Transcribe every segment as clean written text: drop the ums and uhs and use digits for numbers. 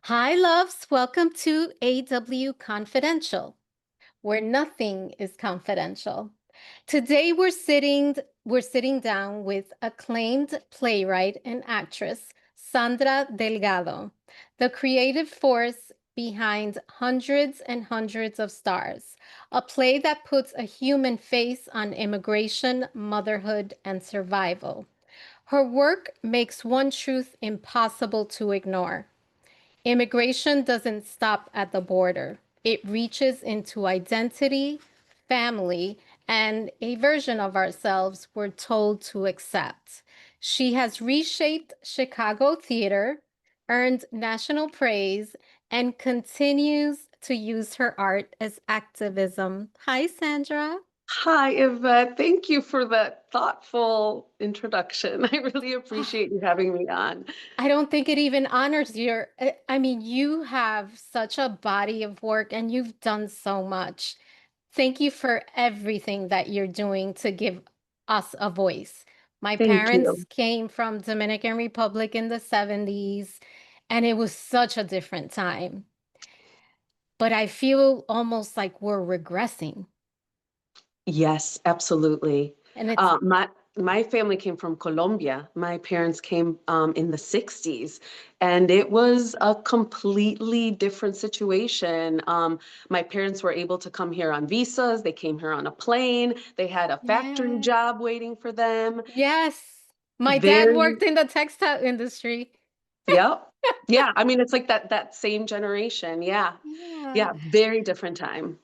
Hi, loves. Welcome to AW Confidential, where nothing is confidential. Today we're sitting down with acclaimed playwright and actress Sandra Delgado, the creative force behind hundreds and hundreds of stars, a play that puts a human face on immigration, motherhood, and survival. Her work makes one truth impossible to ignore. Immigration doesn't stop at the border. It reaches into identity, family, and a version of ourselves we're told to accept. She has reshaped Chicago theater, earned national praise, and continues to use her art as activism. Hi, Sandra. Hi, Yvette. Thank you for that thoughtful introduction. I really appreciate you having me on. I don't think it even honors I mean, you have such a body of work and you've done so much. Thank you for everything that you're doing to give us a voice. My Thank parents you. came from Dominican Republic in the 70s, and it was such a different time. But I feel almost like we're regressing. Yes, absolutely. And it's My family came from Colombia. My parents came in the 60s, and it was a completely different situation. My parents were able to come here on visas. They came here on a plane. They had a factory yeah. job waiting for them. Yes. My dad Very, worked in the textile industry. yep. Yeah, I mean, it's like that same generation. Yeah. Yeah. Yeah, very different time.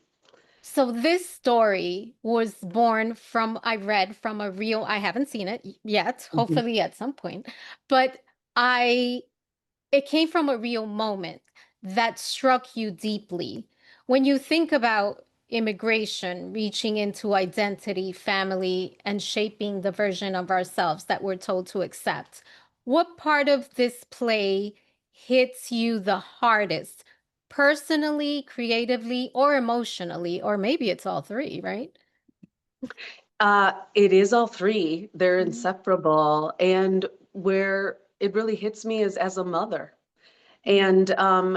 So this story was born from, I read from a real, I haven't seen it yet, Mhm. hopefully at some point, but I, it came from a real moment that struck you deeply. When you think about immigration, reaching into identity, family, and shaping the version of ourselves that we're told to accept, what part of this play hits you the hardest? Personally, creatively, or emotionally, or maybe it's all three, right? It is all three. They're Mhm. inseparable. And where it really hits me is as a mother. Mhm.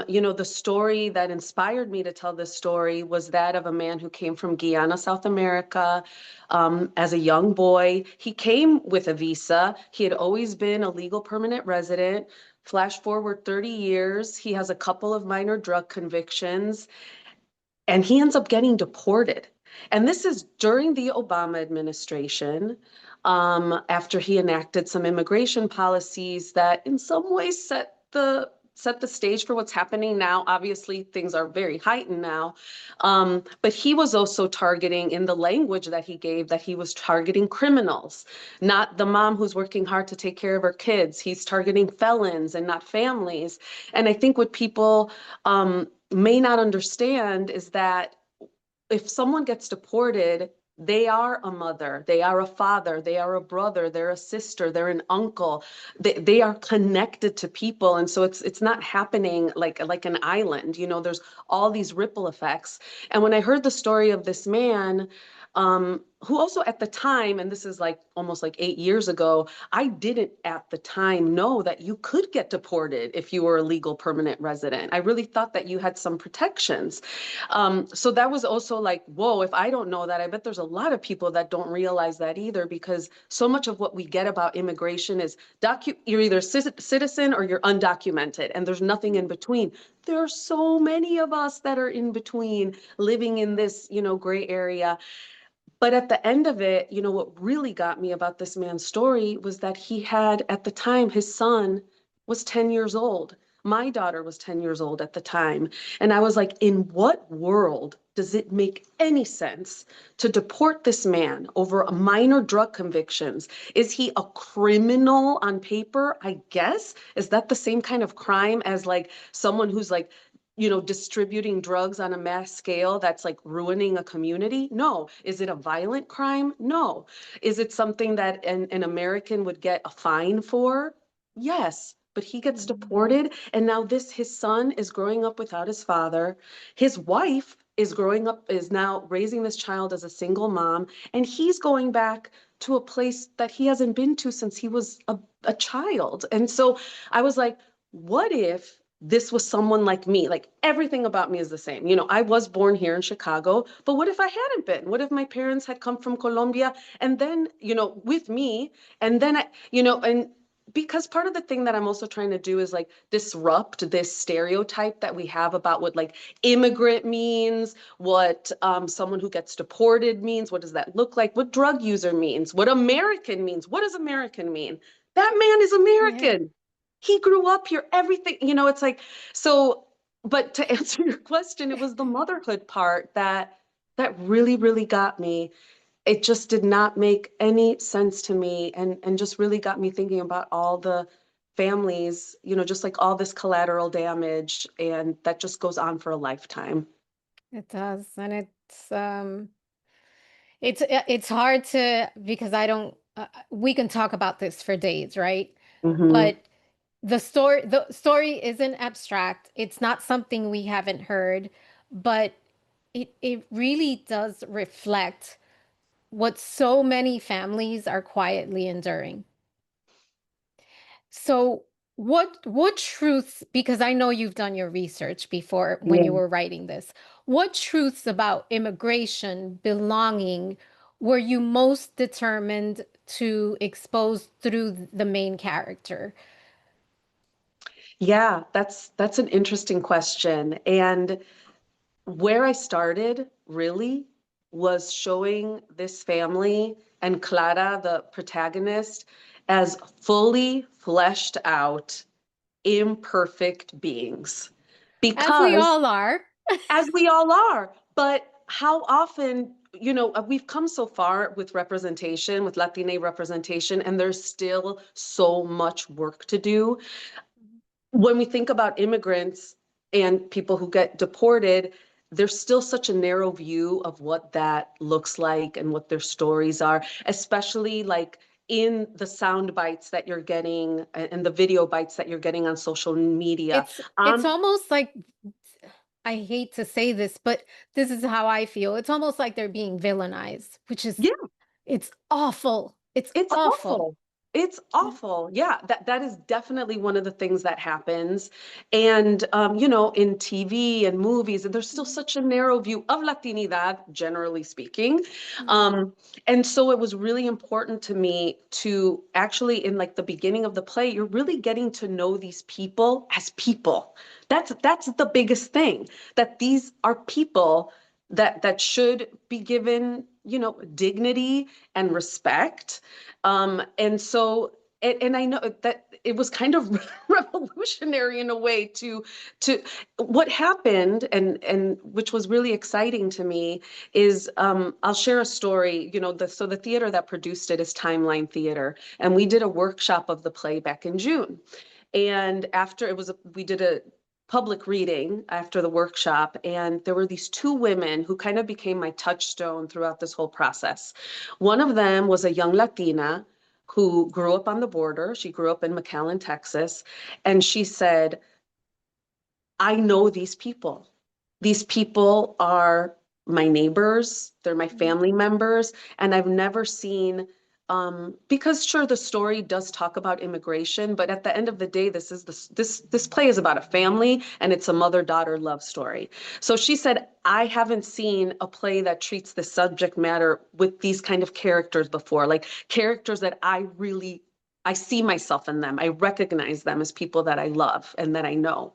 And, the story that inspired me to tell this story was that of a man who came from Guyana, South America, as a young boy. He came with a visa. He had always been a legal permanent resident. Flash forward 30 years, he has a couple of minor drug convictions, and he ends up getting deported. And this is during the Obama administration, after he enacted some immigration policies that in some ways set the stage for what's happening now. Obviously, things are very heightened now. But he was also targeting, in the language that he gave, that he was targeting criminals, not the mom who's working hard to take care of her kids. He's targeting felons and not families. And I think what people may not understand is that if someone gets deported, they are a mother, they are a father, they are a brother, they're a sister, they're an uncle. They are connected to people. And so it's not happening like an island. There's all these ripple effects. And when I heard the story of this man, who also at the time, and this is like almost like 8 years ago, I didn't at the time know that you could get deported if you were a legal permanent resident. I really thought that you had some protections. So that was also like, whoa, if I don't know that, I bet there's a lot of people that don't realize that either, because so much of what we get about immigration is you're either citizen or you're undocumented, and there's nothing in between. There are so many of us that are in between, living in this, gray area. But at the end of it, what really got me about this man's story was that he had, at the time, his son was 10 years old. My daughter was 10 years old at the time. And I was like, in what world does it make any sense to deport this man over minor drug convictions? Is he a criminal on paper? I guess. Is that the same kind of crime as like someone who's like, distributing drugs on a mass scale that's like ruining a community? No. Is it a violent crime? No. Is it something that an American would get a fine for? Yes. But he gets Mhm. deported, and now his son is growing up without his father. His wife is now raising this child as a single mom, and he's going back to a place that he hasn't been to since he was a child. And so I was like, what if this was someone like me. Like everything about me is the same. You know, I was born here in Chicago, but what if I hadn't been? What if my parents had come from Colombia and then, you know, with me, and then you know, and because part of the thing that I'm also trying to do is like disrupt this stereotype that we have about what like immigrant means, what someone who gets deported means, what does that look like, what drug user means, what American means, what does American mean? That man is Yeah. American. He grew up here, everything, you know, it's like, so, but to answer your question, it was the motherhood part that really, really got me. It just did not make any sense to me, and just really got me thinking about all the families, you know, just like all this collateral damage, and that just goes on for a lifetime. It does. And it's hard to, because I don't we can talk about this for days, right? Hmm. But the story isn't abstract. It's not something we haven't heard, but it really does reflect what so many families are quietly enduring. So what truths, because I know you've done your research before when you Yeah. were writing this, what truths about immigration, belonging, were you most determined to expose through the main character? Yeah, that's an interesting question. And where I started really was showing this family and Clara, the protagonist, as fully fleshed out, imperfect beings. As we Because all are. as we all are, but how often, you know, we've come so far with representation, with Latina representation, and there's still so much work to do. When we think about immigrants and people who get deported, there's still such a narrow view of what that looks like and what their stories are, especially like in the sound bites that you're getting and the video bites that you're getting on social media. It's almost like, I hate to say this, but this is how I feel. It's almost like they're being villainized, which is, Yeah, it's awful. It's it's awful. awful. It's Yeah. awful. Yeah, that is definitely one of the things that happens. And you know, in TV and movies, there's still Mhm. such a narrow view of Latinidad, generally speaking. Mhm. Um, and so it was really important to me to actually, in like the beginning of the play, you're really getting to know these people as people. That's the biggest thing, that these are people that should be given, you know, dignity and respect. And so, and I know that it was kind of revolutionary in a way to what happened, and which was really exciting to me is I'll share a story. You know, the theater that produced it is Timeline Theater, and we did a workshop of the play back in June. And after we did a public reading after the workshop, and there were these two women who kind of became my touchstone throughout this whole process. One of them was a young Latina who grew up on the border. She grew up in McAllen, Texas, and she said, I know these people. These people are my neighbors, they're my Mhm. family members, and I've never seen, because sure, the story does talk about immigration, but at the end of the day, this play is about a family, and it's a mother-daughter love story. So she said, I haven't seen a play that treats the subject matter with these kind of characters before, like characters that I see myself in them. I recognize them as people that I love and that I know.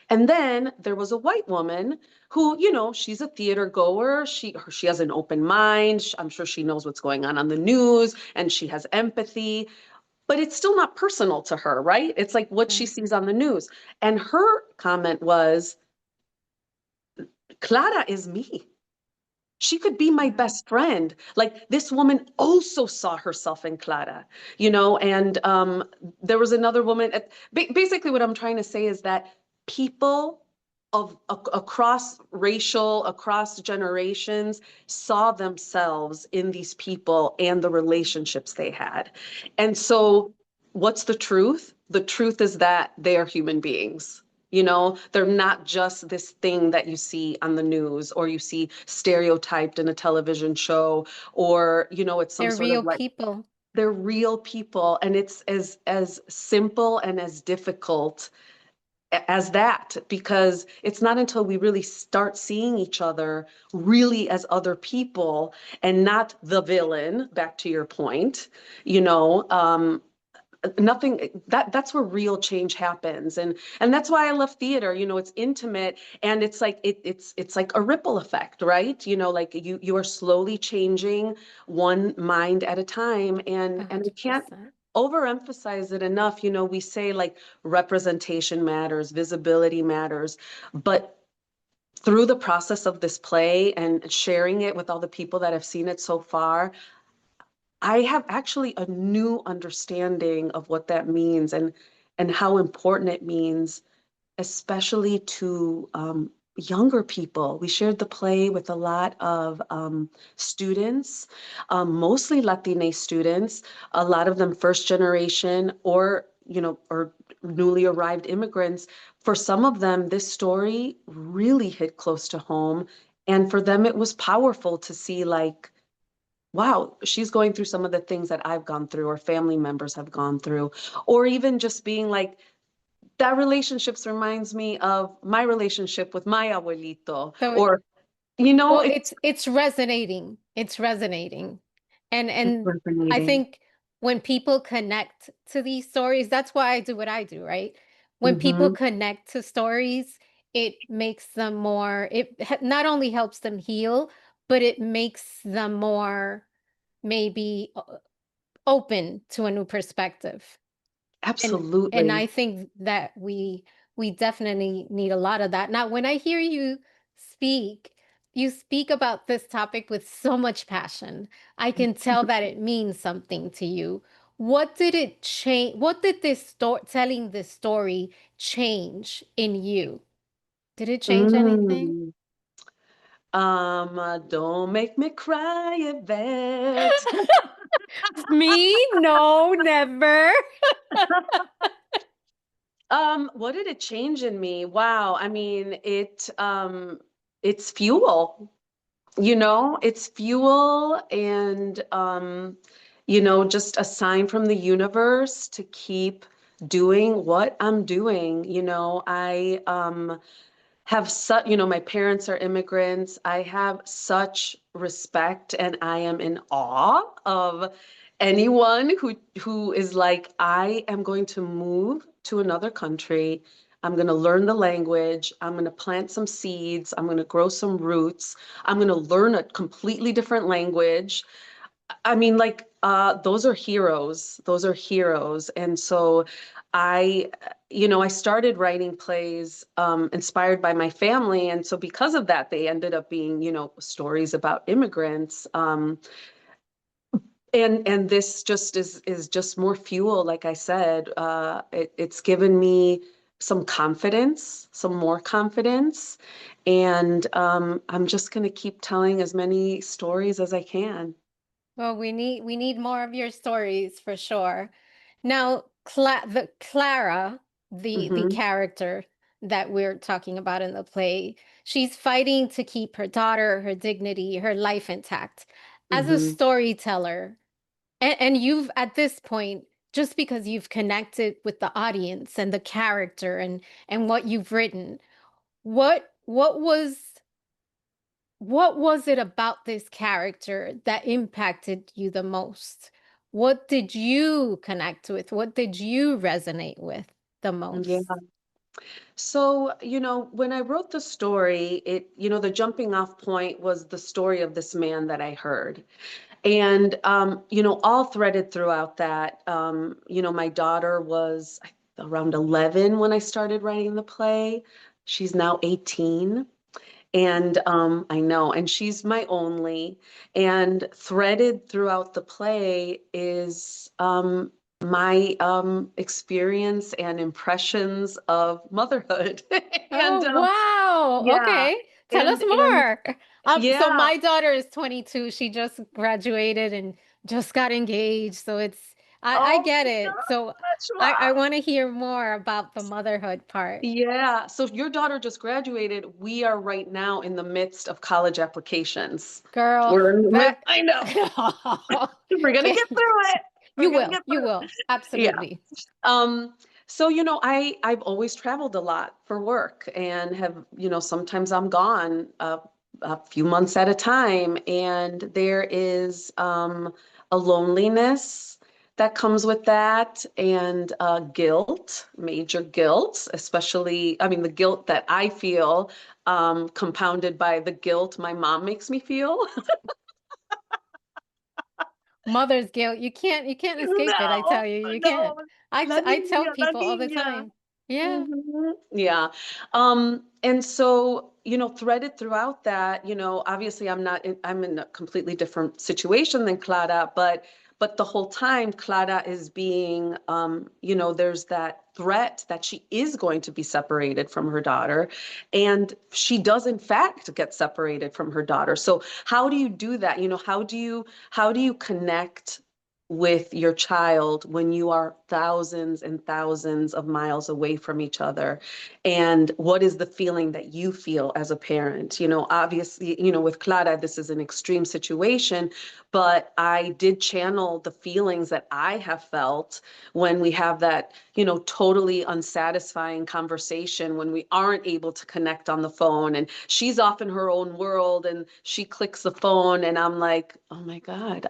And then there was a white woman who, you know, she's a theater goer. She has an open mind. I'm sure she knows what's going on the news, and she has empathy, but it's still not personal to her, right? It's like what she Right. sees on the news. And her comment was, Clara is me. She could be my Wow. best friend. Like this woman also saw herself in Clara, you know, and there was another woman. Basically, what I'm trying to say is that people across racial, across generations, saw themselves in these people and the relationships they had. And so, what's the truth? The truth is that they are human beings. You know, they're not just this thing that you see on the news or you see stereotyped in a television show, or, you know, it's some They're sort of real like, people. they're real people, and it's as simple and as difficult as that, because it's not until we really start seeing each other really as other people and not the villain, back to your point, you know, nothing that's where real change happens. And that's why I love theater. You know, it's intimate, and it's like it's like a ripple effect, right? You know, like you are slowly changing one mind at a time. And we can't 100%. overemphasize it enough. You know, we say like representation matters, visibility matters, but through the process of this play and sharing it with all the people that have seen it so far, I have actually a new understanding of what that means, and how important it means, especially to younger people. We shared the play with a lot of students, mostly Latina students, a lot of them first generation or, you know, or newly arrived immigrants. For some of them, this story really hit close to home. And for them, it was powerful to see like, wow, she's going through some of the things that I've gone through or family members have gone through, or even just being like, that relationships reminds me of my relationship with my abuelito, So, or, you know, well, it's it's resonating. It's resonating. And I resonating. think when people connect to these stories, that's why I do what I do, right? When people Mm-hmm. connect to stories, it makes them more, not only helps them heal, but it makes them more maybe open to a new perspective. And Absolutely. I think that we definitely need a lot of that. Now, when I hear you speak, you speak about this topic with so much passion. I can tell that it means something to you. What did it change? What did this story, telling this story, change in you? Did it change anything? Mm. Don't make me cry, Yvette. Me? No, never. What did it change in me? Wow. I mean, it's fuel. You know, it's fuel, and you know, just a sign from the universe to keep doing what I'm doing. You know, I have such, you know, my parents are immigrants. I have such respect, and I am in awe of anyone who is like, I am going to move to another country. I'm going to learn the language. I'm going to plant some seeds. I'm going to grow some roots. I'm going to learn a completely different language. I mean, like, those are heroes. Those are heroes. And so I, you know, I started writing plays inspired by my family. And so because of that, they ended up being, you know, stories about immigrants. And this just is just more fuel. Like I said, it's given me some confidence, some more confidence. And I'm just going to keep telling as many stories as I can. Well, we need more of your stories for sure. Now, Clara, the Hmm. character that we're talking about in the play, she's fighting to keep her daughter, her dignity, her life intact. As a Hmm. storyteller, and you've at this point, just because you've connected with the audience and the character and what you've written, what was it about this character that impacted you the most? What did you connect with? What did you resonate with the Yeah. most? So, you know, when I wrote the story, you know, the jumping off point was the story of this man that I heard. And, you know, all threaded throughout that, you know, my daughter was around 11 when I started writing the play. She's now 18. And I know, and she's my only. And threaded throughout the play is my experience and impressions of motherhood. And Oh, wow. yeah, Okay. Tell us and more. So yeah. my daughter is 22. She just graduated and just got engaged. So I Oh get my it. So gosh, I wow. want to hear more about the motherhood part. Yeah, so your daughter just graduated. We are right now in the midst of college applications. Girl, We're in the midst, that I know. We're gonna Okay. get through it. We're You gonna will. get You through it. will. Yeah. Absolutely. Um, So, I've always traveled a lot for work and have, sometimes I'm gone a few months at a time, and there is a loneliness that comes with that, and guilt, major guilt, especially, I mean, the guilt that I feel, compounded by the guilt my mom makes me feel. Mother's guilt. You can't escape it. I No, tell you, you no, can't. I tell la people all the niña. time. Yeah. Yeah. And so, threaded throughout that, obviously I'm in a completely different situation than Clara, but the whole time Clara is being, there's that threat that she is going to be separated from her daughter. And she does in fact get separated from her daughter. So how do you do that? How do you connect with your child when you are thousands and thousands of miles away from each other? And what is the feeling that you feel as a parent? Obviously, with Clara, this is an extreme situation, but I did channel the feelings that I have felt when we have that, totally unsatisfying conversation, when we aren't able to connect on the phone and she's off in her own world and she clicks the phone and I'm like, oh my God,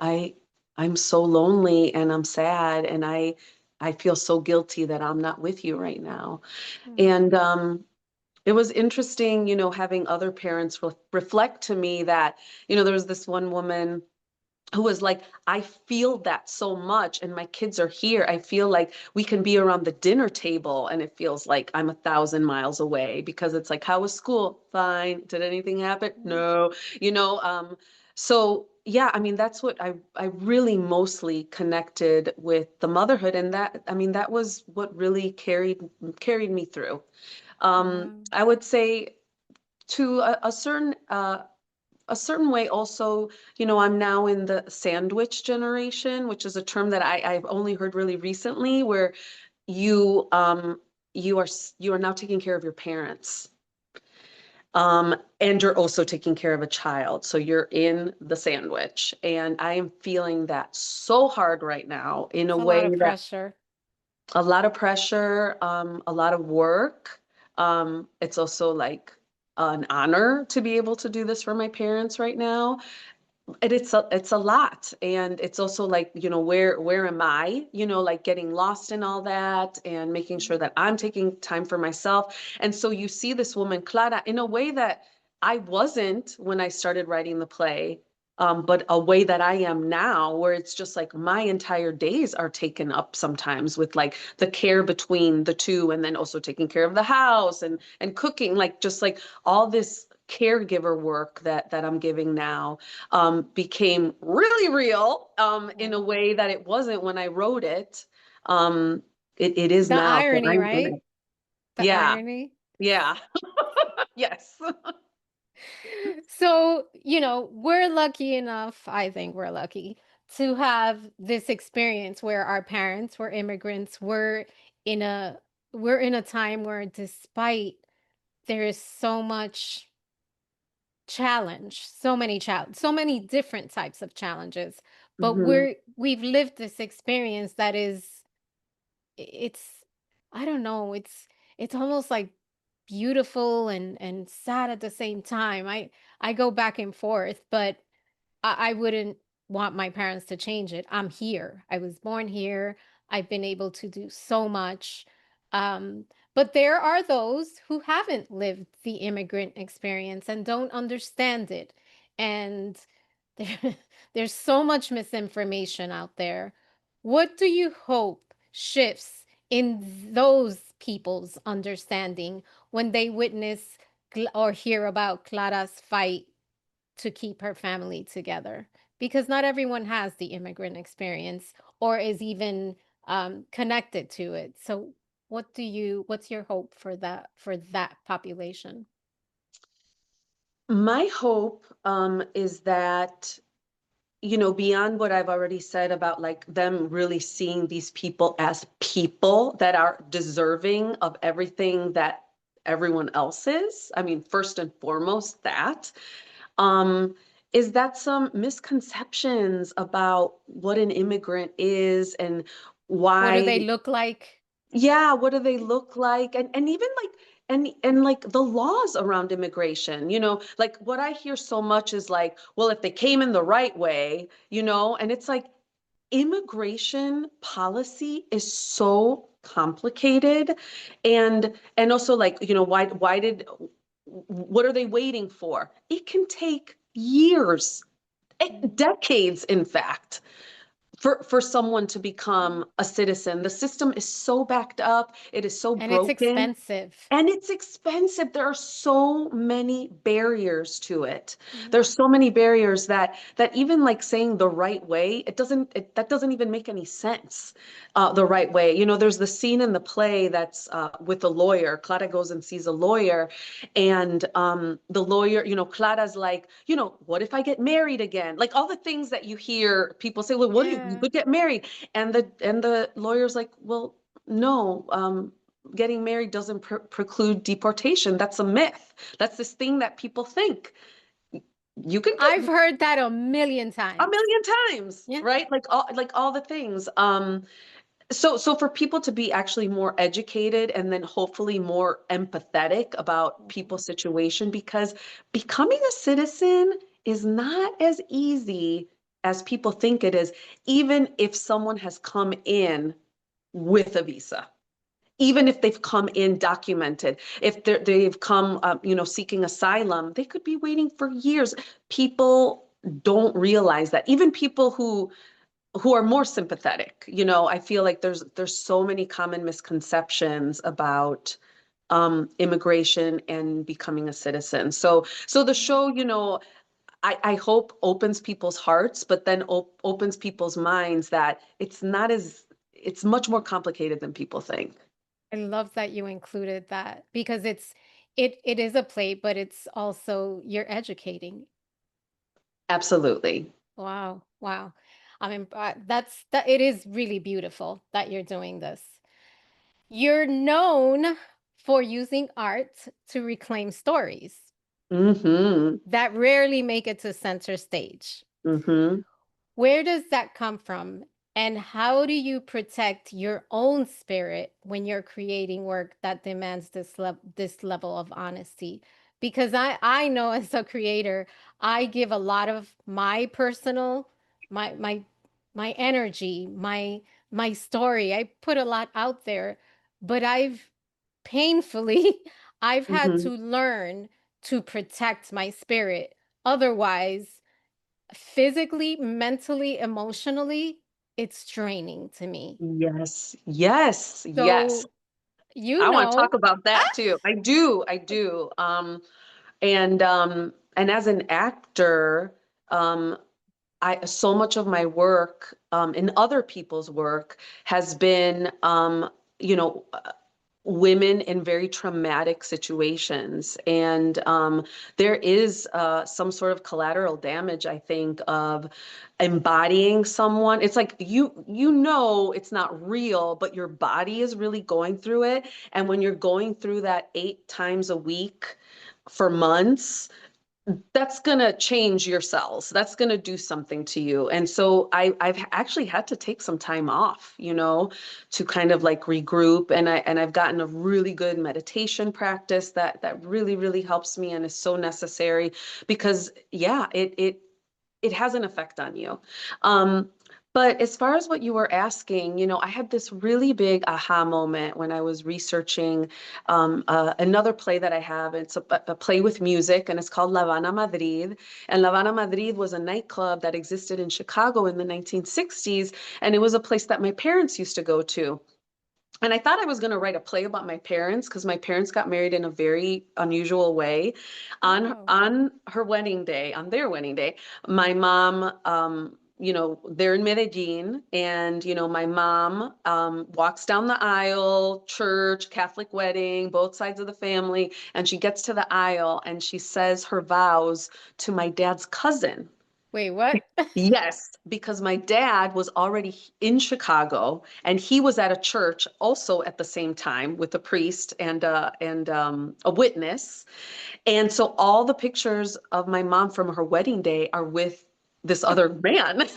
I'm so lonely and I'm sad and I feel so guilty that I'm not with you right now. Mm. And it was interesting, having other parents reflect to me that, there was this one woman who was like, I feel that so much, and my kids are here. I feel like we can be around the dinner table, and it feels like I'm 1,000 miles away because it's like, how was school? Fine. Did anything happen? No. So yeah, I mean, that's what I really mostly connected with the motherhood, and that, I mean, that was what really carried me through. Wow. I would say to a certain way also, I'm now in the sandwich generation, which is a term that I've only heard really recently, where you you are now taking care of your parents. And you're also taking care of a child. So you're in the sandwich. And I am feeling that so hard right now in a It's a lot way of that pressure. a lot of pressure, a lot of work. It's also like an honor to be able to do this for my parents right now. And it's a lot. And it's also like, where am I? Like getting lost in all that and making sure that I'm taking time for myself. And so you see this woman, Clara, in a way that I wasn't when I started writing the play, but a way that I am now, where it's just like my entire days are taken up sometimes with like the care between the two, and then also taking care of the house and cooking, like just like all this caregiver work that I'm giving now became really real in a Wow. way that it wasn't when I wrote it. Um, it is The now. So irony, I'm in right? it. The Yeah, irony. yeah, yes. So, we're lucky enough, I think we're lucky to have this experience where our parents were immigrants. In a we're in a time where despite there is so much challenge, so many different types of challenges, but Hmm. we've lived this experience that is it's I don't know, it's almost like beautiful and sad at the same time. I go back and forth, but I wouldn't want my parents to change it. I'm here. I was born here. I've been able to do so much. Um, but there are those who haven't lived the immigrant experience and don't understand it. And there, there's so much misinformation out there. What do you hope shifts in those people's understanding when they witness or hear about Clara's fight to keep her family together? Because not everyone has the immigrant experience or is even connected to it. So what's your hope for that population? My hope is that, beyond what I've already said about like them really seeing these people as people that are deserving of everything that everyone else is. I mean, first and foremost, that. um, is that some misconceptions about what an immigrant is and What do why. they look like? Yeah, what do they look like? And even like and like the laws around immigration, like what I hear so much is like, well, if they came in the right way, and it's like immigration policy is so complicated. And also like, why did what are they waiting for? It can take years, decades, in fact, for someone to become a citizen. The system is so backed up. It is so And it's broken. expensive. And it's expensive. There are so many barriers to it. Mhm. There's so many barriers that even like saying the right way, that doesn't even make any sense. The right way. There's the scene in the play that's with a lawyer. Clara goes and sees a lawyer, and the lawyer, Clara's like, what if I get married again? Like all the things that you hear people say, well, what if you Yeah. could get married? And the lawyer's like, well, no. Getting married doesn't preclude deportation. That's a myth. That's this thing that people think. You could I've get heard that a million a times. million times, Yeah. right? Like all the things. So for people to be actually more educated and then hopefully more empathetic about Mhm. people's situation, because becoming a citizen is not as easy as people think it is, even if someone has come in with a visa, even if they've come in documented, if they've come, seeking asylum, they could be waiting for years. People don't realize that. Even people who are more sympathetic, I feel like there's so many common misconceptions about immigration and becoming a citizen. So the Mhm. show, I hope opens people's hearts, but then opens people's minds that it's much more complicated than people think. I love that you included that because it is a play, but it's also you're educating. Absolutely. Wow. Wow. I mean, that it is really beautiful that you're doing this. You're known for using art to reclaim stories Mm-hmm. that rarely make it to center stage. Mm-hmm. Where does that come from? And how do you protect your own spirit when you're creating work that demands this level of honesty? Because I know as a creator, I give a lot of my personal my my my energy, my story. I put a lot out there, but I've painfully I've had Mm-hmm. to learn to protect my spirit. Otherwise, physically, mentally, emotionally, it's draining to me. Yes. Yes. Yes. So, you I want to talk know, about that too. I do. I do. And as an actor, um, I so much of my work, in other people's work, has been, you know, women in very traumatic situations. And there is some sort of collateral damage, I think, of embodying someone. It's like it's not real, but your body is really going through it. And when you're going through that 8 times a week for months, that's going to change your cells. That's going to do something to you. And so I've actually had to take some time off, to kind of like regroup. And I've gotten a really good meditation practice that really, really helps me and is so necessary because yeah, it has an effect on you. Um, but as far as what you were asking, I had this really big aha moment when I was researching another play that I have. It's a play with music, and it's called La Habana Madrid. And La Habana Madrid was a nightclub that existed in Chicago in the 1960s, and it was a place that my parents used to go to. And I thought I was going to write a play about my parents because my parents got married in a very unusual way. wow. On her wedding day, on their wedding day, my mom, they're in Medellin, and my mom walks down the aisle, church, Catholic wedding, both sides of the family, and she gets to the aisle and she says her vows to my dad's cousin. Wait, what? Yes, because my dad was already in Chicago and he was at a church also at the same time with a priest and a witness. And so all the pictures of my mom from her wedding day are with this other man. With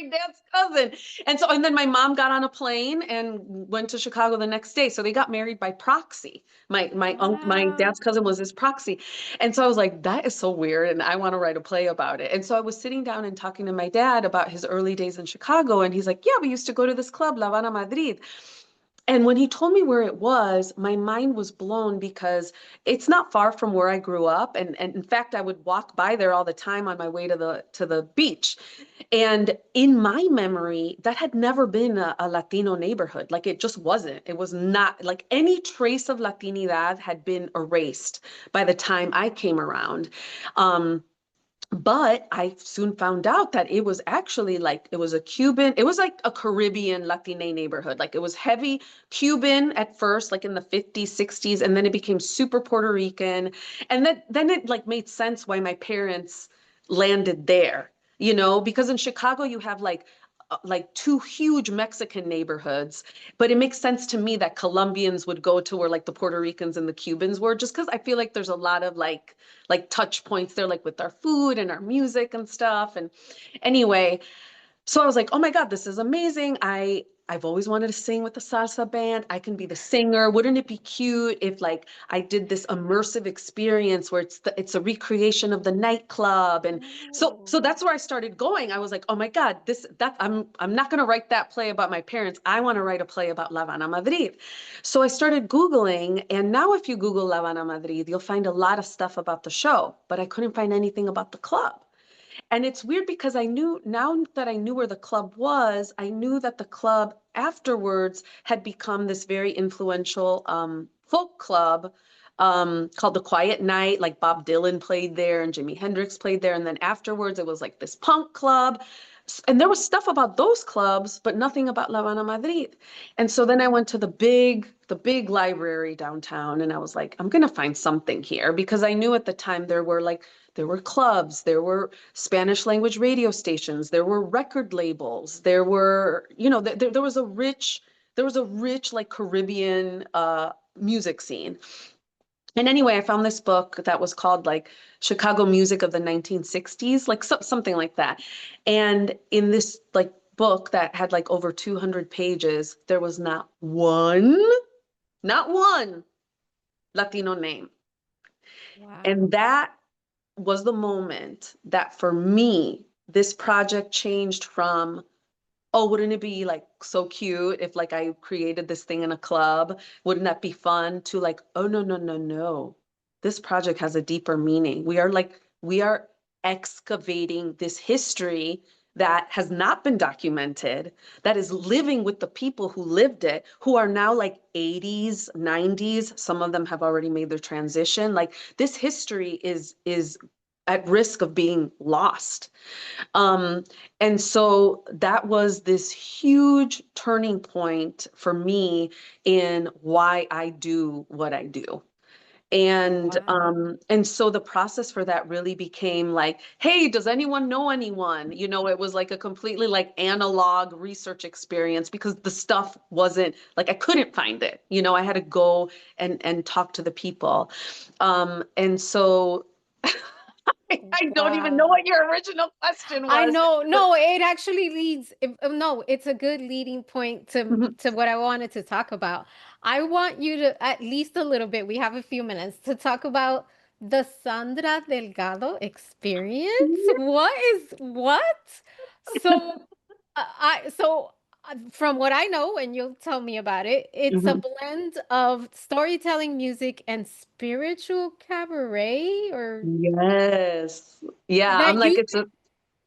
my dad's cousin. And so, and then my mom got on a plane and went to Chicago the next day. So they got married by proxy. My Wow. dad's cousin was his proxy. And so I was like, that is so weird. And I want to write a play about it. And so I was sitting down and talking to my dad about his early days in Chicago. And he's like, yeah, we used to go to this club, Havana Madrid. And when he told me where it was, my mind was blown because it's not far from where I grew up. And in fact, I would walk by there all the time on my way to the beach. And in my memory, that had never been a Latino neighborhood. Like it just wasn't. It was not like any trace of Latinidad had been erased by the time I came around. But I soon found out that it was actually like it was a Cuban, it was like a Caribbean Latina neighborhood. Like it was heavy Cuban at first, like in the 50s, 60s, and then it became super Puerto Rican. And then it like made sense why my parents landed there, you know, because in Chicago you have like two huge Mexican neighborhoods, but it makes sense to me that Colombians would go to where like the Puerto Ricans and the Cubans were, just because I feel like there's a lot of like touch points there, like with our food and our music and stuff. And anyway, so I was like, oh my God, this is amazing. I've always wanted to sing with the salsa band. I can be the singer. Wouldn't it be cute if like I did this immersive experience where it's a recreation of the nightclub? And so Ooh. that's where I started going. I was like, oh my God, I'm not gonna write that play about my parents. I want to write a play about La Habana Madrid. So I started Googling, and now if you Google La Habana Madrid, you'll find a lot of stuff about the show, but I couldn't find anything about the club. And it's weird because I knew now that I knew where the club was, I knew that the club afterwards had become this very influential folk club called the Quiet Night. Like Bob Dylan played there and Jimi Hendrix played there. And then afterwards, it was like this punk club. And there was stuff about those clubs, but nothing about La Habana Madrid. And so then I went to the big library downtown, and I was like, I'm gonna find something here because I knew at the time there were clubs, there were Spanish language radio stations, there were record labels, there were, you know, there was a rich like Caribbean music scene. And anyway, I found this book that was called like Chicago Music of the 1960s, like something like that. And in this like book that had like over 200 pages, there was not one Latino name. And Wow. that was the moment that for me, this project changed from, oh, wouldn't it be like so cute if like I created this thing in a club? Wouldn't that be fun? To like, oh, no, no, no, no. This project has a deeper meaning. We are excavating this history that has not been documented, that is living with the people who lived it, who are now like 80s, 90s. Some of them have already made their transition. Like this history is at risk of being lost. Um, and so that was this huge turning point for me in why I do what I do. Wow. And so the process for that really became like, hey, does anyone know anyone? You know, it was like a completely like analog research experience because the stuff wasn't like I couldn't find it. You know, I had to go and talk to the people. And so I don't even know Wow. what your original question I was, know. but No, it actually leads. No, it's a good leading point mhm. to what I wanted to talk about. I want you to at least a little bit. We have a few minutes to talk about the Sandra Delgado experience. What? So, from what I know, and you'll tell me about it, it's a Mhm. blend of storytelling, music, and spiritual cabaret, or Yes. Yeah, I'm that like you it's a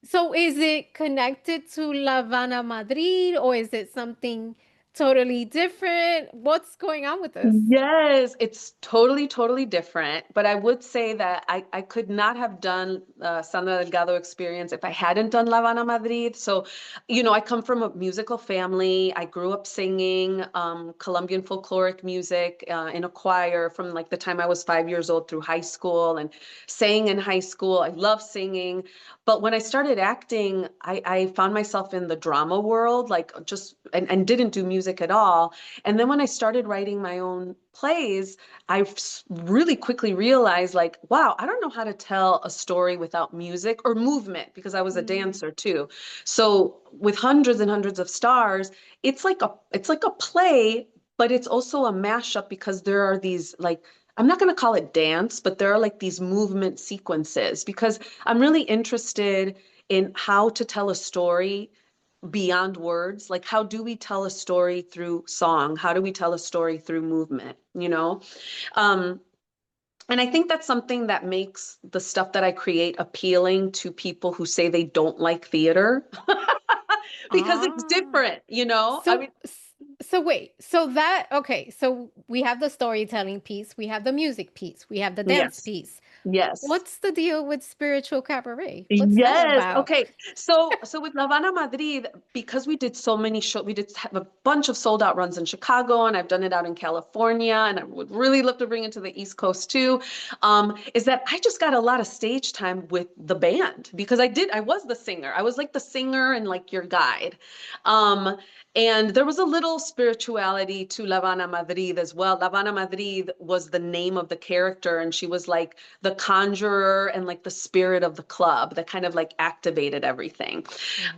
so is it connected to La Habana Madrid or is it something totally different? What's going on with this? Yes, it's totally, totally different. But I would say that I could not have done Sandra Delgado experience if I hadn't done La Habana Madrid. So, you know, I come from a musical family. I grew up singing Colombian folkloric music in a choir from like the time I was 5 years old through high school and sang in high school. I love singing. But when I started acting, I found myself in the drama world, like just, and didn't do music at all. And then when I started writing my own plays, really quickly realized like, wow, I don't know how to tell a story without music or movement because I was a Mm. dancer too. So with hundreds and hundreds of stars, it's like a play, but it's also a mashup because there are these like, I'm not going to call it dance, but there are like these movement sequences because I'm really interested in how to tell a story beyond words. Like, how do we tell a story through song? How do we tell a story through movement? You know? Um, and I think that's something that makes the stuff that I create appealing to people who say they don't like theater because it's Ah. different, you know? I So, mean, so wait, so that, okay, so we have the storytelling piece, we have the music piece, we have the dance yes, piece. yes. What's the deal with spiritual cabaret? What's that Yes. about? Okay. So with Havana Madrid, because we did so many shows, we did have a bunch of sold out runs in Chicago, and I've done it out in California, and I would really love to bring it to the East Coast too. Is that I just got a lot of stage time with the band because I was the singer. I was like the singer and like your guide. Um, and there was a little spirituality to La Habana Madrid as well. La Habana Madrid was the name of the character, and she was like the conjurer and like the spirit of the club that kind of like activated everything.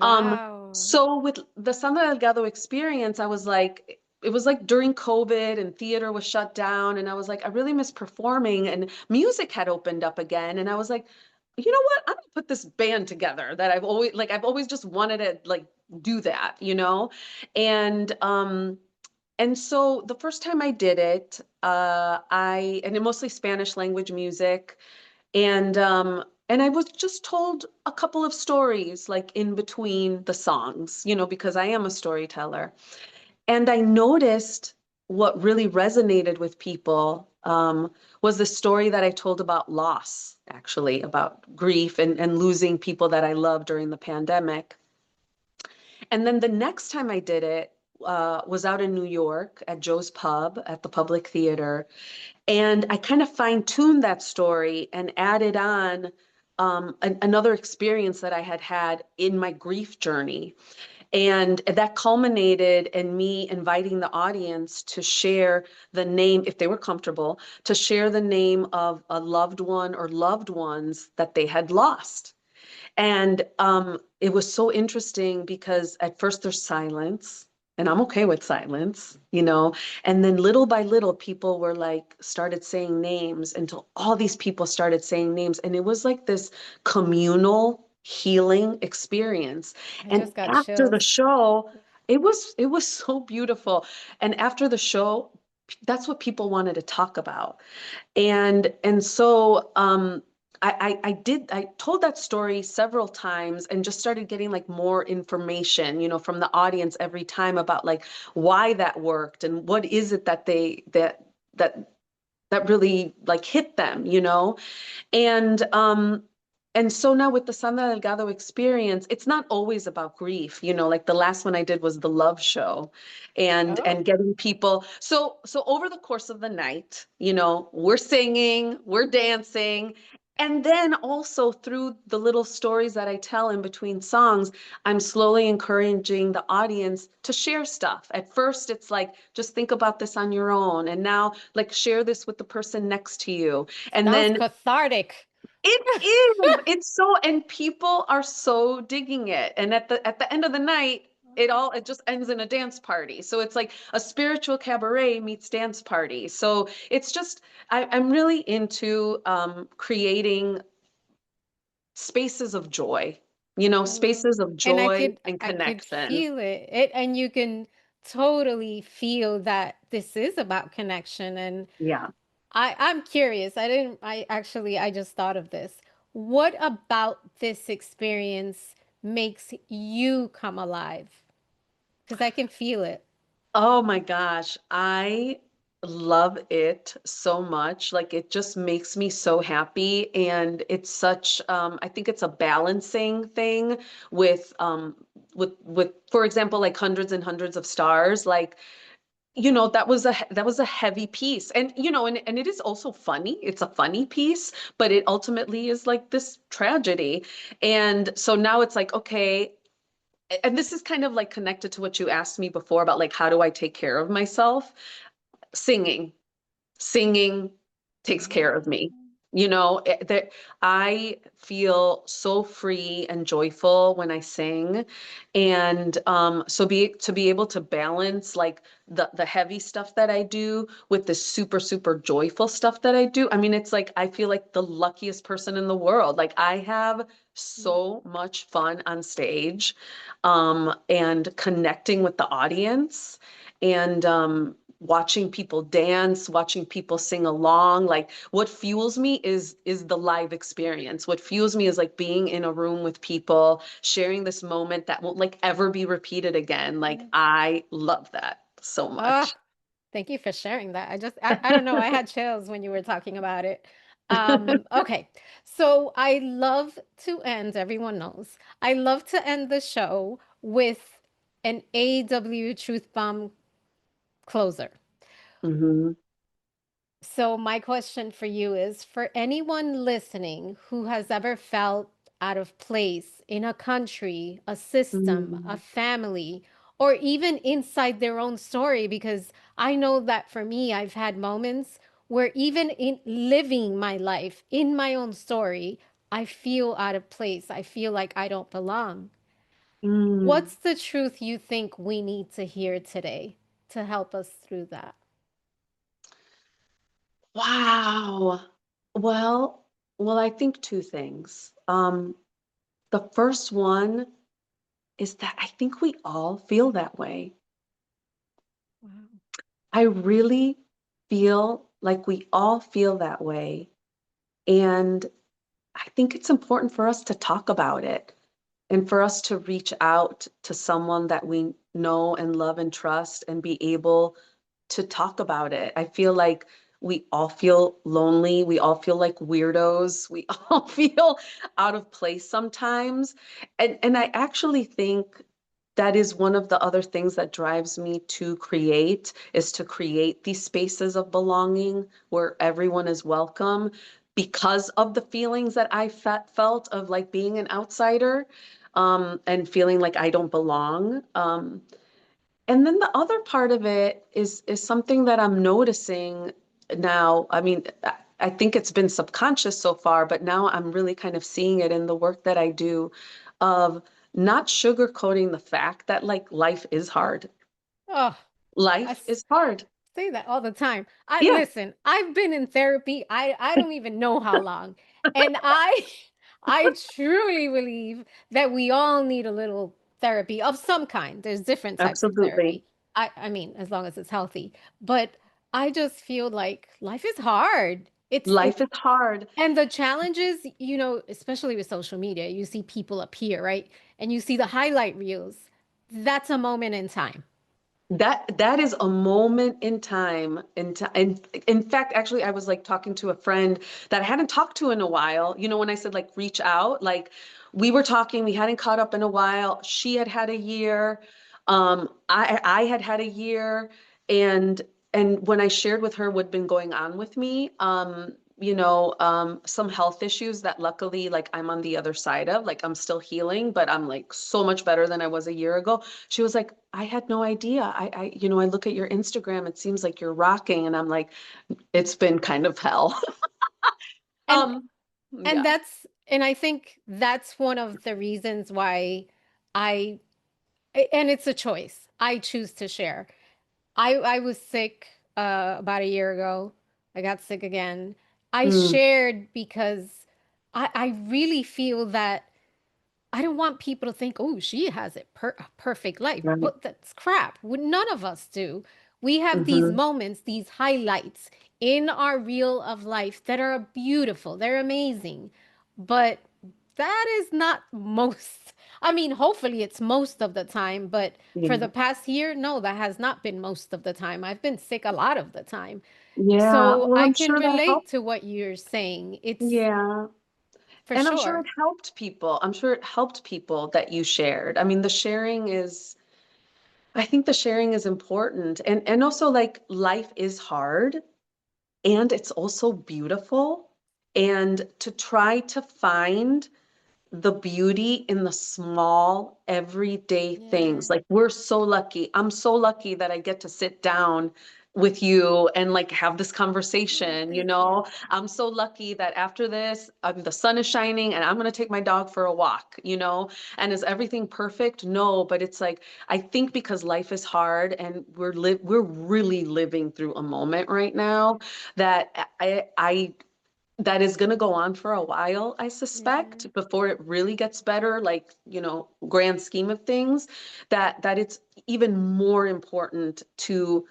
Wow. So with the Sandra Delgado experience, I was like, it was like during COVID and theater was shut down. And I was like, I really miss performing and music had opened up again. And I was like, you know what? I'm gonna put this band together that I've always just wanted to like do that, you know? And and so the first time I did it, and it mostly Spanish language music, and I was just told a couple of stories like in between the songs, you know, because I am a storyteller. And I noticed what really resonated with people was the story that I told about loss, actually, about grief and losing people that I loved during the pandemic. And then the next time I did it was out in New York at Joe's Pub at the Public Theater. And I kind of fine-tuned that story and added on another experience that I had had in my grief journey. And that culminated in me inviting the audience to share the name, if they were comfortable, to share the name of a loved one or loved ones that they had lost. And it was so interesting because at first there's silence, and I'm okay with silence, you know. And then little by little, people were like, started saying names until all these people started saying names. And it was like this communal healing experience. I And just got after the chills. show, it was so beautiful. And after the show, that's what people wanted to talk about. And so I told that story several times and just started getting like more information, you know, from the audience every time about like why that worked and what is it that that that really like hit them, you know. And so now with the Sandra Delgado experience, it's not always about grief, you know, like the last one I did was the love show and Oh, getting people. So over the course of the night, you know, we're singing, we're dancing, and then also through the little stories that I tell in between songs, I'm slowly encouraging the audience to share stuff. At first, it's like, just think about this on your own. And now, like, share this with the person next to you. And sounds then cathartic. it is. It's so, and people are so digging it. And at the end of the night, it just ends in a dance party. So it's like a spiritual cabaret meets dance party. So it's just I'm really into creating spaces of joy, you know, spaces of And I joy could and I could connection. feel it. And you can totally feel that this is about connection. And Yeah. I'm curious. I just thought of this. What about this experience makes you come alive? Because I can feel it. Oh my gosh, I love it so much. Like it just makes me so happy. And it's such I think it's a balancing thing with for example, like hundreds and hundreds of stars. Like, you know, that was a heavy piece. And you know, and it is also funny. It's a funny piece, but it ultimately is like this tragedy. And so now it's like, okay, and this is kind of like connected to what you asked me before about like, how do I take care of myself? Singing. Singing takes care of me. Oh. You know, that I feel so free and joyful when I sing. And so to be able to balance like the heavy stuff that I do with the super, super joyful stuff that I do. I mean, it's like I feel like the luckiest person in the world. Like I have so much fun on stage, and connecting with the audience. And watching people dance, watching people sing along. Like what fuels me is the live experience. What fuels me is like being in a room with people, sharing this moment that won't like ever be repeated again. Like I love that so Ah, much. thank you for sharing that. I don't know, I had chills when you were talking about it. Okay. So I love to end, everyone knows, I love to end the show with an AW Truth Bomb closer. Hmm. So my question for you is for anyone listening who has ever felt out of place in a country, a system, a Mm, family, or even inside their own story, because I know that for me, I've had moments where even in living my life in my own story, I feel out of place. I feel like I don't belong. mm. What's the truth you think we need to hear today to help us through that? Wow. Well, I think two things. The first one is that I think we all feel that way. Wow. I really feel like we all feel that way. And I think it's important for us to talk about it and for us to reach out to someone that we know and love and trust and be able to talk about it. I feel like we all feel lonely. We all feel like weirdos. We all feel out of place sometimes. And I actually think that is one of the other things that drives me to create is to create these spaces of belonging where everyone is welcome because of the feelings that I felt of like being an outsider, and feeling like I don't belong. And then the other part of it is something that I'm noticing now. I mean, I think it's been subconscious so far, but now I'm really kind of seeing it in the work that I do of not sugarcoating the fact that like life is hard. Oh, I Life is hard. say that all the time. I Yeah, listen, I've been in therapy. I don't even know how long. And I I truly believe that we all need a little therapy of some kind. There's different types of absolutely. therapy. I mean, as long as it's healthy. But I just feel like life is hard. Life It's is hard. and the challenges, especially with social media, you see people appear, right? And you see the highlight reels. That's a moment in time. That is a moment in time. And in fact, actually, I was like talking to a friend that I hadn't talked to in a while. You know, when I said like reach out, like we were talking, we hadn't caught up in a while. She had had a year. I had had a year, and when I shared with her what'd been going on with me, some health issues that luckily like I'm on the other side of, like I'm still healing, but I'm like so much better than I was a year ago. She was like, I had no idea. I look at your Instagram, it seems like you're rocking. And I'm like, it's been kind of hell. And Um, And yeah. and I think that's one of the reasons why I, and it's a choice. I choose to share. I was sick about a year ago. I got sick again. I Mm, shared because I really feel that I don't want people to think, oh, she has a perfect life. right. But that's crap. None of us do. We have these Hmm. moments, these highlights in our reel of life that are beautiful. They're amazing. But that is not most, I mean, hopefully it's most of the time. But for the Yeah. past year, no, that has not been most of the time. I've been sick a lot of the time. Yeah. So Well, I I'm can sure that relate helped. to what you're saying. It's Yeah. for And I'm sure sure. it helped people. I'm sure it helped people that you shared. I mean, I think the sharing is important. And also like life is hard and it's also beautiful. And to try to find the beauty in the small, everyday Yeah. things. Like we're so lucky. I'm so lucky that I get to sit down with you and like have this Oh, conversation, you thank you. know? I'm so lucky that after this, the sun is shining and I'm going to take my dog for a walk, you know? And is everything perfect? No, but it's like I think because life is hard and we're really living through a moment right now that I that is going to go on for a while, I Hmm. suspect, before it really gets better, like, you know, grand scheme of things, that it's even more important to,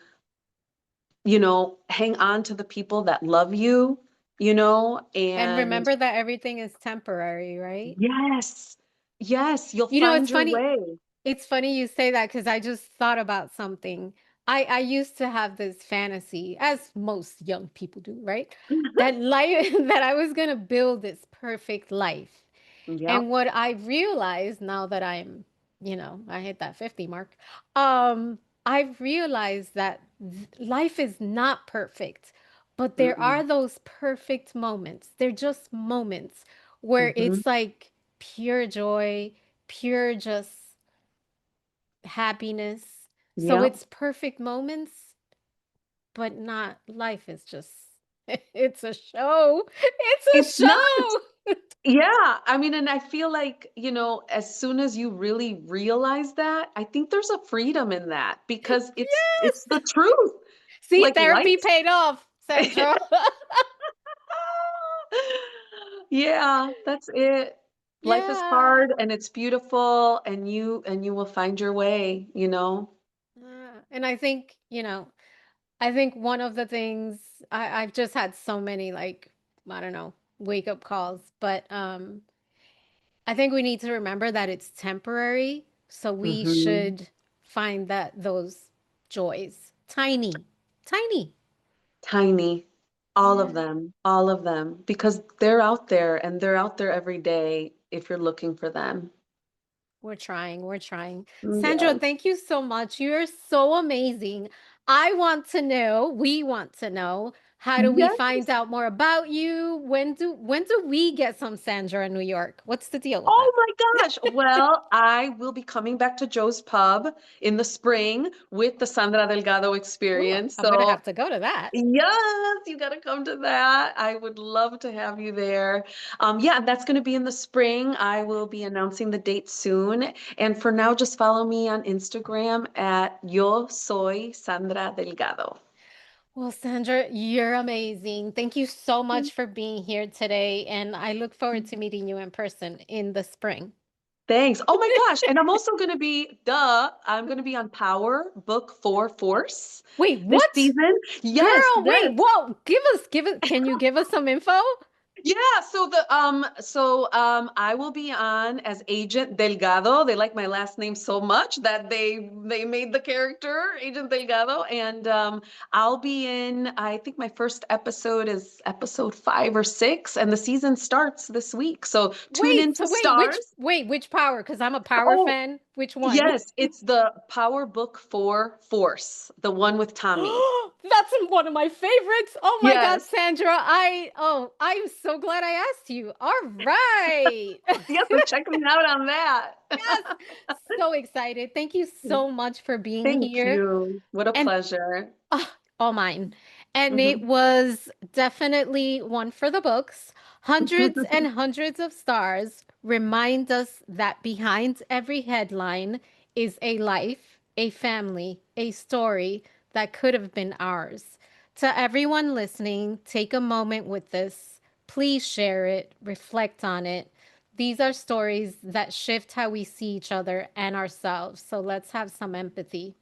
you know, hang on to the people that love you, you know, And and remember that everything is temporary, right? yes, yes, you'll You know, find your way. it's funny you say that because I just thought about something. I used to have this fantasy, as most young people do, right? That life that I was gonna build this perfect life. And Yep. what I realized now that I'm, I hit that 50 mark, I've realized that life is not perfect, but there are Mm-mm. those perfect moments. They're just moments where Hmm. it's like pure joy, pure just happiness. So Yep. it's perfect moments, but not life is just it's a show. It's It's a not. show. Yeah, I mean, and I feel like, you know, as soon as you really realize that, I think there's a freedom in that because it's Yes. the truth. See, Like therapy life's paid off, Sandra. yeah, that's it. Life is Yeah. hard and it's beautiful and you will find your way, you know. And I think, I think one of the things I've just had so many like, I don't know, wake up calls, but I think we need to remember that it's temporary. So we Hmm. should find that those joys, tiny, tiny. Tiny. Yeah. All of them, because they're out there and they're out there every day if you're looking for them. We're trying. We're trying. Sandra, Yes. thank you so much. You're so amazing. I want to know, we want to know, how do we find Yes. out more about you? When do we get some Sandra in New York? What's the deal with Oh that? my gosh. Well, I will be coming back to Joe's Pub in the spring with the Sandra Delgado Ooh, experience. I'm gonna have So, to go to that. yes, you got to come to that. I would love to have you there. Yeah, that's going to be in the spring. I will be announcing the date soon. And for now, just follow me on Instagram at Yo Soy Sandra Delgado. Well, Sandra, you're amazing. Thank you so much for being here today, and I look forward to meeting you in person in the spring. Thanks. Oh my gosh. And I'm also going to be, I'm going to be on Power Book 4 Force Wait, this what? season. Yes, Girl, wait, yes. whoa, give us, can you give us some info? Yeah, I will be on as Agent Delgado. They like my last name so much that they made the character Agent Delgado, and I'll be in. I think my first episode is episode 5 or 6, and the season starts this week. So tune Wait, into so Stars. which power? Because I'm a power Oh, fan. Which one? yes, it's the Power Book 4 Force, the one with Tommy. That's one of my favorites. Oh my God, Yes, Sandra. I'm so glad I asked you. All right. yes. So check me out on that. Yes. So excited. Thank you so much for being Thank here. you. What a And pleasure. all mine. And it Mhm. was definitely one for the books. Hundreds and hundreds of stars remind us that behind every headline is a life, a family, a story that could have been ours. To everyone listening, take a moment with this. Please share it, reflect on it. These are stories that shift how we see each other and ourselves. So let's have some empathy.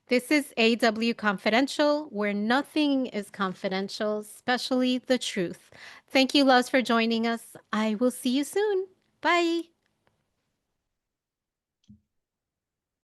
This is AW Confidential, where nothing is confidential, especially the truth. Thank you, loves, for joining us. I will see you soon. Bye.